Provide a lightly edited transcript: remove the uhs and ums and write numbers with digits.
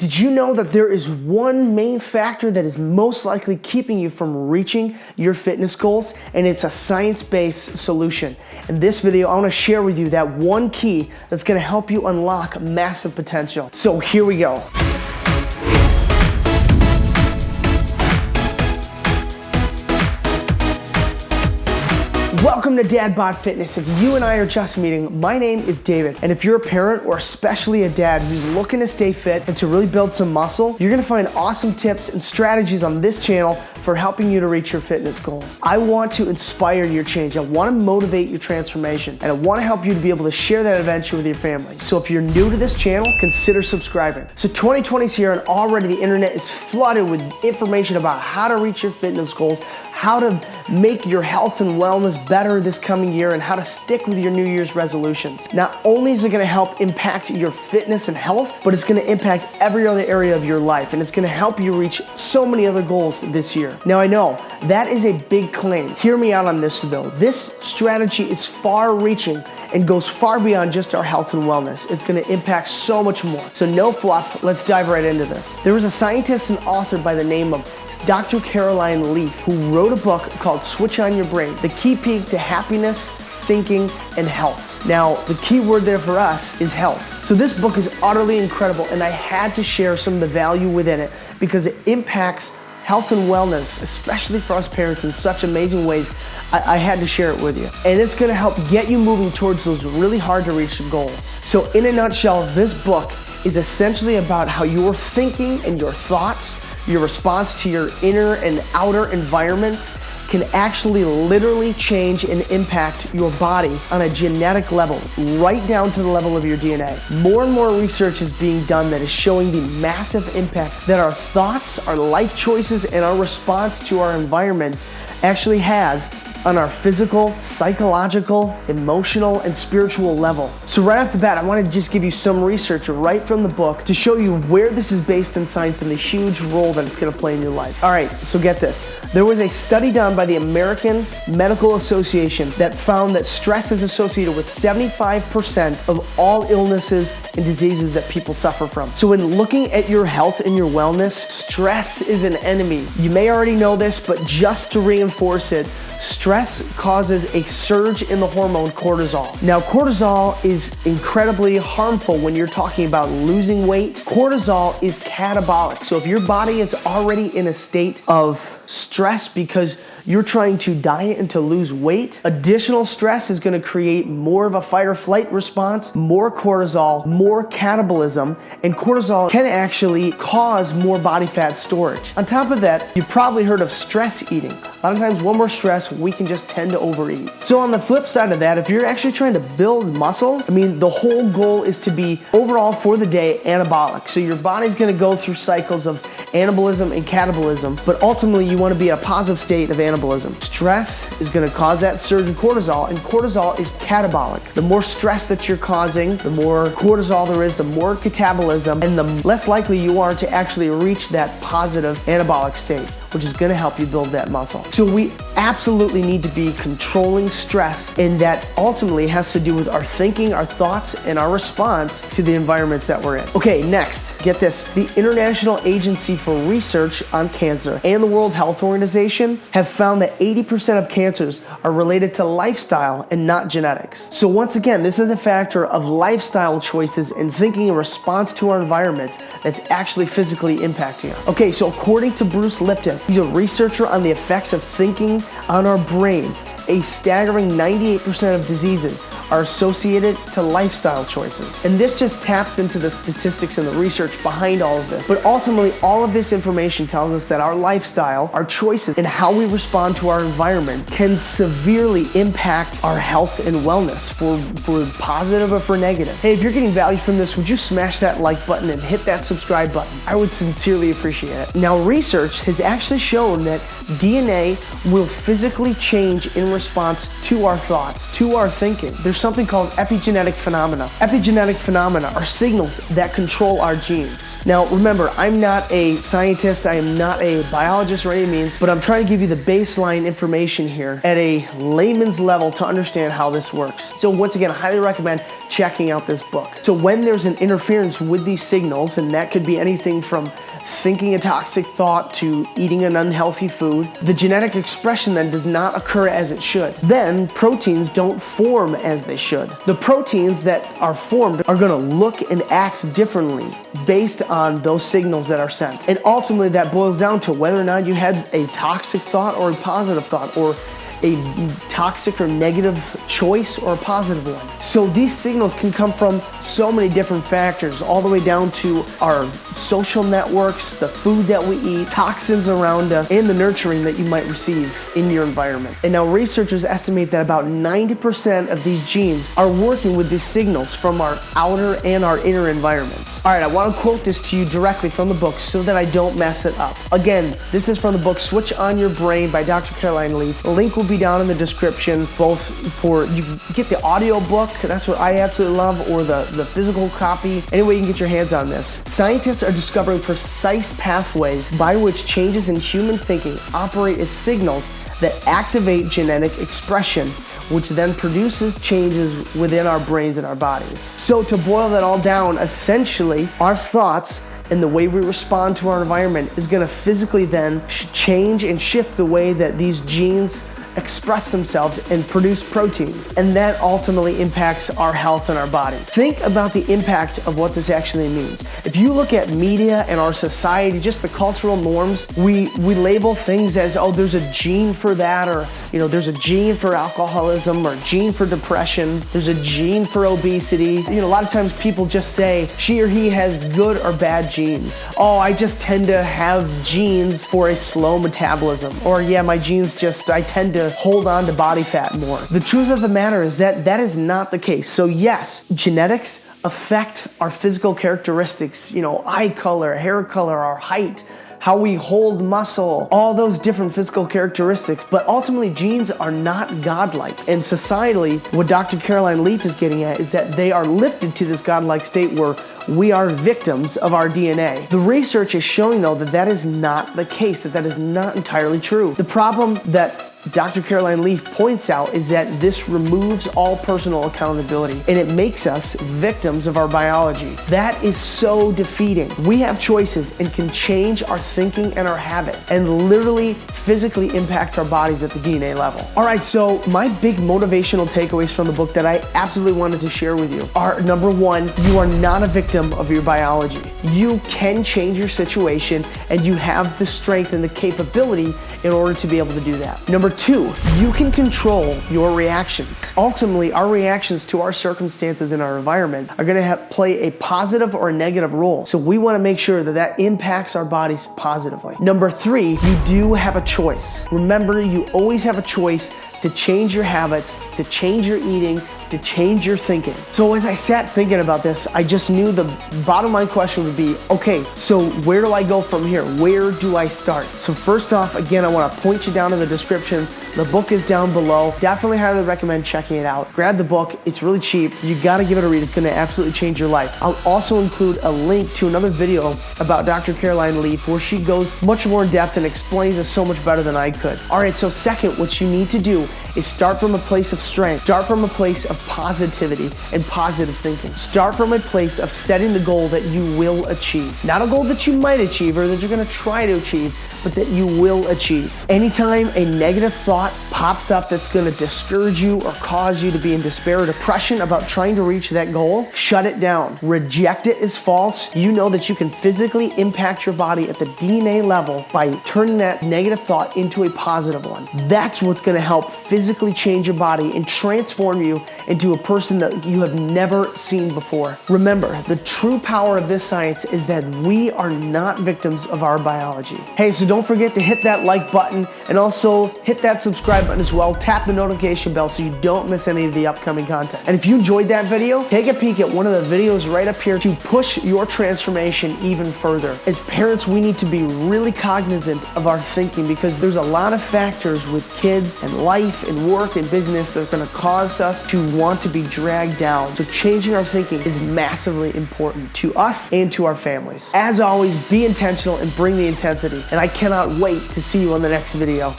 Did you know that there is one main factor that is most likely keeping you from reaching your fitness goals? And it's a science-based solution. In this video, I want to share with you that one key that's going to help you unlock massive potential. So here we go. Welcome to DadBod Fitness. If you and I are just meeting, my name is David. And if you're a parent or especially a dad who's looking to stay fit and to really build some muscle, you're gonna find awesome tips and strategies on this channel for helping you to reach your fitness goals. I want to inspire your change. I want to motivate your transformation. And I want to help you to be able to share that adventure with your family. So if you're new to this channel, consider subscribing. So 2020 is here and already the internet is flooded with information about how to reach your fitness goals, how to make your health and wellness better this coming year, and how to stick with your New Year's resolutions. Not only is it gonna help impact your fitness and health, but it's gonna impact every other area of your life, and it's gonna help you reach so many other goals this year. Now I know, that is a big claim. Hear me out on this though. This strategy is far reaching and goes far beyond just our health and wellness. It's gonna impact so much more. So no fluff, let's dive right into this. There was a scientist and author by the name of Dr. Caroline Leaf, who wrote a book called Switch on Your Brain, the key peak to happiness, thinking, and health. Now, the key word there for us is health. So this book is utterly incredible, and I had to share some of the value within it because it impacts health and wellness, especially for us parents, in such amazing ways. I had to share it with you. And it's gonna help get you moving towards those really hard to reach goals. So in a nutshell, this book is essentially about how your thinking and your thoughts, your response to your inner and outer environments can actually literally change and impact your body on a genetic level, right down to the level of your DNA. More and more research is being done that is showing the massive impact that our thoughts, our life choices, and our response to our environments actually has on our physical, psychological, emotional, and spiritual level. So right off the bat, I want to just give you some research right from the book to show you where this is based in science and the huge role that it's going to play in your life. All right, so get this. There was a study done by the American Medical Association that found that stress is associated with 75% of all illnesses and diseases that people suffer from. So when looking at your health and your wellness, stress is an enemy. You may already know this, but just to reinforce it, stress causes a surge in the hormone cortisol. Now, cortisol is incredibly harmful when you're talking about losing weight. Cortisol is catabolic. So if your body is already in a state of stress because you're trying to diet and to lose weight, additional stress is going to create more of a fight or flight response, more cortisol, more catabolism, and cortisol can actually cause more body fat storage. On top of that, you've probably heard of stress eating. A lot of times when we're stressed, we can just tend to overeat. So on the flip side of that, if you're actually trying to build muscle, the whole goal is to be overall for the day anabolic. So your body's going to go through cycles of anabolism and catabolism, but ultimately you want to be in a positive state of anabolism. Stress is going to cause that surge in cortisol, and cortisol is catabolic. The more stress that you're causing, the more cortisol there is, the more catabolism, and the less likely you are to actually reach that positive anabolic state, which is going to help you build that muscle. So we absolutely need to be controlling stress, and that ultimately has to do with our thinking, our thoughts, and our response to the environments that we're in. Okay, next, get this. The International Agency for Research on Cancer and the World Health Organization have found that 80% of cancers are related to lifestyle and not genetics. So once again, this is a factor of lifestyle choices and thinking in response to our environments that's actually physically impacting us. Okay, so according to Bruce Lipton, he's a researcher on the effects of thinking on our brain. A staggering 98% of diseases are associated to lifestyle choices. And this just taps into the statistics and the research behind all of this. But ultimately, all of this information tells us that our lifestyle, our choices, and how we respond to our environment can severely impact our health and wellness for positive or for negative. Hey, if you're getting value from this, would you smash that like button and hit that subscribe button? I would sincerely appreciate it. Now, research has actually shown that DNA will physically change in response to our thoughts, to our thinking. There's something called epigenetic phenomena. Epigenetic phenomena are signals that control our genes. Now, remember, I'm not a scientist, I am not a biologist or any means, but I'm trying to give you the baseline information here at a layman's level to understand how this works. So once again, I highly recommend checking out this book. So when there's an interference with these signals, and that could be anything from thinking a toxic thought to eating an unhealthy food, the genetic expression then does not occur as it should. Then proteins don't form as they should. The proteins that are formed are gonna look and act differently based on those signals that are sent. And ultimately that boils down to whether or not you had a toxic thought or a positive thought, or a toxic or negative choice or a positive one. So these signals can come from so many different factors, all the way down to our social networks, the food that we eat, toxins around us, and the nurturing that you might receive in your environment. And now researchers estimate that about 90% of these genes are working with these signals from our outer and our inner environments. All right, I want to quote this to you directly from the book so that I don't mess it up. Again, this is from the book Switch On Your Brain by Dr. Caroline Leaf. The link will be down in the description, both for, you can get the audio book, that's what I absolutely love, or the physical copy. Any way you can get your hands on this. Scientists are discovering precise pathways by which changes in human thinking operate as signals that activate genetic expression, which then produces changes within our brains and our bodies. So to boil that all down, essentially, our thoughts and the way we respond to our environment is gonna physically then change and shift the way that these genes express themselves and produce proteins, and that ultimately impacts our health and our bodies. Think about the impact of what this actually means. If you look at media and our society, just the cultural norms, we label things as, oh, there's a gene for that, or there's a gene for alcoholism, or a gene for depression, there's a gene for obesity. A lot of times people just say she or he has good or bad genes. Oh, I just tend to have genes for a slow metabolism, or yeah, my genes I tend to hold on to body fat more. The truth of the matter is that that is not the case. So yes, genetics affect our physical characteristics, eye color, hair color, our height, how we hold muscle, all those different physical characteristics, but ultimately genes are not godlike. And societally, what Dr. Caroline Leaf is getting at is that they are lifted to this godlike state where we are victims of our DNA. The research is showing though that that is not the case, that is not entirely true. The problem that Dr. Caroline Leaf points out is that this removes all personal accountability and it makes us victims of our biology. That is so defeating. We have choices and can change our thinking and our habits and literally physically impact our bodies at the DNA level. All right, so my big motivational takeaways from the book that I absolutely wanted to share with you are, number one, you are not a victim of your biology. You can change your situation and you have the strength and the capability in order to be able to do that. Number two, you can control your reactions. Ultimately, our reactions to our circumstances and our environment are gonna play a positive or a negative role. So we wanna make sure that that impacts our bodies positively. Number three, you do have a choice. Remember, you always have a choice to change your habits, to change your eating, to change your thinking. So as I sat thinking about this, I just knew the bottom line question would be, okay, so where do I go from here? Where do I start? So first off, again, I wanna point you down in the description. The book is down below. Definitely highly recommend checking it out. Grab the book, it's really cheap. You gotta give it a read, it's gonna absolutely change your life. I'll also include a link to another video about Dr. Caroline Leaf where she goes much more in depth and explains it so much better than I could. All right, so second, what you need to do is start from a place of strength. Start from a place of positivity and positive thinking. Start from a place of setting the goal that you will achieve. Not a goal that you might achieve or that you're gonna try to achieve, but that you will achieve. Anytime a negative thought pops up that's gonna discourage you or cause you to be in despair or depression about trying to reach that goal, shut it down. Reject it as false. You know that you can physically impact your body at the DNA level by turning that negative thought into a positive one. That's what's gonna help physically change your body and transform you into a person that you have never seen before. Remember, the true power of this science is that we are not victims of our biology. Hey, so don't forget to hit that like button and also hit that subscribe button as well. Tap the notification bell so you don't miss any of the upcoming content. And if you enjoyed that video, take a peek at one of the videos right up here to push your transformation even further. As parents, we need to be really cognizant of our thinking because there's a lot of factors with kids and life and work and business that are going to cause us to want to be dragged down. So changing our thinking is massively important to us and to our families. As always, be intentional and bring the intensity. And I cannot wait to see you on the next video.